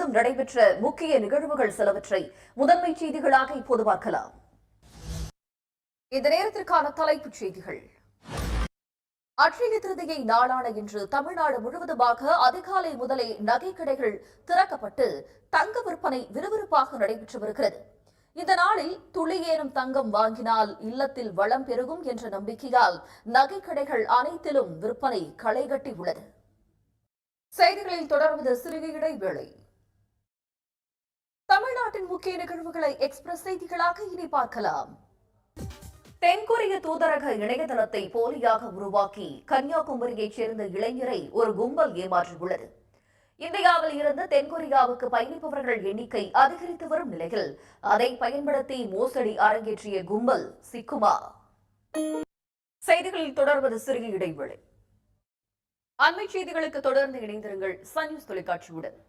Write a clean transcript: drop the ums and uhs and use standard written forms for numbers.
முழுவதும் நடைபெற்ற முக்கிய நிகழ்வுகள் சிலவற்றை முதன்மை செய்திகளாக இப்போது பார்க்கலாம். இந்த நேரத்திற்கான தலைப்புச் செய்திகள். அட்சய திருதியை நாளான இன்று தமிழ்நாடு முழுவதுமாக அதிகாலை முதலே நகை கடைகள் திறக்கப்பட்டு தங்க விற்பனை விறுவிறுப்பாக நடைபெற்று வருகிறது. இந்த நாளில் துளியேறும் தங்கம் வாங்கினால் இல்லத்தில் வளம் பெருகும் என்ற நம்பிக்கையால் நகை கடைகள் அனைத்திலும் விற்பனை களைகட்டி உள்ளது. செய்திகளில் தொடர்வது சிறிய இடைவேளை. தமிழ்நாட்டின் முக்கிய நிகழ்வுகளை எக்ஸ்பிரஸ் செய்திகளாக இனி பார்க்கலாம். தென்கொரிய தூதரக இணையதளத்தை போலியாக உருவாக்கி கன்னியாகுமரியைச் சேர்ந்த இளைஞரை ஒரு கும்பல் ஏமாற்றியுள்ளது. இந்தியாவில் இருந்து தென்கொரியாவுக்கு பயணிப்பவர்கள் எண்ணிக்கை அதிகரித்து வரும் நிலையில் அதை பயன்படுத்தி மோசடி அரங்கேற்றிய கும்பல் சிக்குமா? செய்திகளில் தொடர்வது சிறிய இடைவேளை. அண்மை செய்திகளுக்கு தொடர்ந்து இணைந்திருங்கள் சன் நியூஸ் தொலைக்காட்சியுடன்.